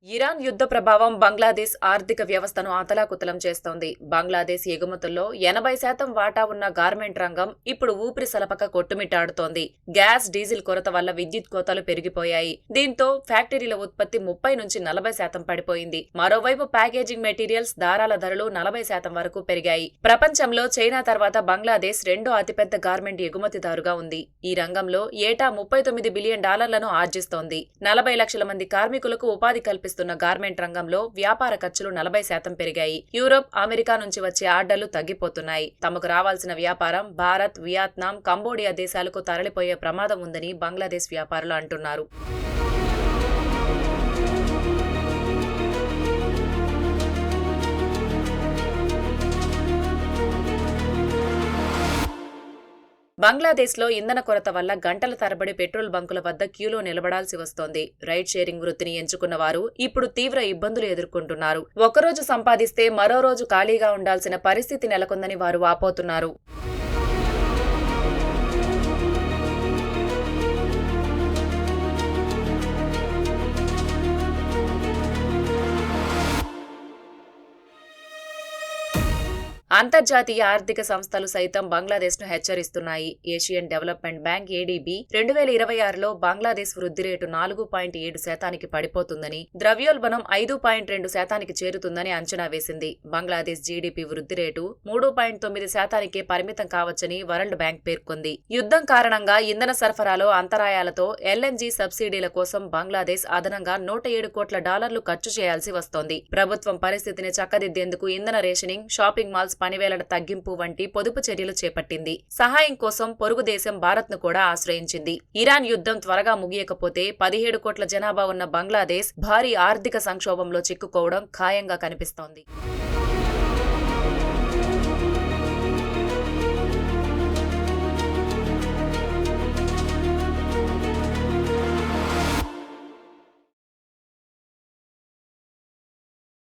Iran యుద్ధ ప్రభావం బంగ్లాదేశ్ ఆర్థిక వ్యవస్థను అతలాకుతలం చేస్తోంది. బంగ్లాదేశ్ ఎగుమతుల్లో 80% వాటా ఉన్న గార్మెంట్ రంగం ఇప్పుడు ఊపిరి సలపక కొట్టుమిట్టాడుతోంది. గ్యాస్, డీజిల్ కొరత వల్ల విద్యుత్ కోతలు పెరిగిపోయాయి. దీంతో ఫ్యాక్టరీల ఉత్పత్తి 30 నుంచి 40% పడిపోయింది. మరోవైపు ప్యాకేజింగ్ మెటీరియల్స్, దారాల ధరలు 40% వరకు పెరిగాయి. ప్రపంచంలో చైనా తర్వాత బంగ్లాదేశ్ రెండో అతిపెద్ద గార్మెంట్ ఎగుమతిదారుగా ఉంది. ఈ రంగంలో ఏటా $39 బిలియన్ ఆర్జిస్తోంది. 40 లక్షల మంది కార్మికులకు ఉపాధి కల్పిస్తున్న గార్మెంట్ రంగంలో వ్యాపార ఖర్చులు 40% పెరిగాయి. యూరోప్, అమెరికా నుంచి వచ్చే ఆర్డర్లు తగ్గిపోతున్నాయి. తమకు రావాల్సిన వ్యాపారం భారత్, వియత్నాం, కంబోడియా దేశాలకు తరలిపోయే ప్రమాదం ఉందని బంగ్లాదేశ్ వ్యాపారులు అంటున్నారు. బంగ్లాదేశ్లో ఇంధన కొరత వల్ల గంటల తరబడి పెట్రోల్ బంకుల వద్ద క్యూలో నిలబడాల్సి వస్తోంది. రైడ్ షేరింగ్ వృత్తిని ఎంచుకున్న వారు ఇప్పుడు తీవ్ర ఇబ్బందులు ఎదుర్కొంటున్నారు. ఒకరోజు సంపాదిస్తే మరో రోజు ఖాళీగా ఉండాల్సిన పరిస్థితి నెలకొందని వారు వాపోతున్నారు. అంతర్జాతీయ ఆర్థిక సంస్థలు సైతం బంగ్లాదేశ్ను హెచ్చరిస్తున్నాయి. ఏషియన్ డెవలప్మెంట్ బ్యాంక్ ఏడీబీ 2026లో బంగ్లాదేశ్ వృద్ధి రేటు 4.7% పడిపోతుందని, ద్రవ్యోల్బణం 5.2% చేరుతుందని అంచనా వేసింది. బంగ్లాదేశ్ జీడీపీ వృద్ధి రేటు 3.9%కే పరిమితం కావచ్చని వరల్డ్ బ్యాంక్ పేర్కొంది. యుద్ధం కారణంగా ఇంధన సరఫరాలో అంతరాయాలతో ఎల్ఎన్జీ సబ్సిడీల కోసం బంగ్లాదేశ్ అదనంగా $107 కోట్ల ఖర్చు చేయాల్సి వస్తోంది. ప్రభుత్వం పరిస్థితిని చక్కదిద్దేందుకు ఇంధన రేషనింగ్, షాపింగ్ మాల్స్ పనివేళల తగ్గింపు వంటి పొదుపు చర్యలు చేపట్టింది. సహాయం కోసం పొరుగు దేశం భారత్ను కూడా ఆశ్రయించింది. ఇరాన్ యుద్ధం త్వరగా ముగియకపోతే 17 కోట్ల జనాభా ఉన్న బంగ్లాదేశ్ భారీ ఆర్థిక సంక్షోభంలో చిక్కుకోవడం ఖాయంగా కనిపిస్తోంది.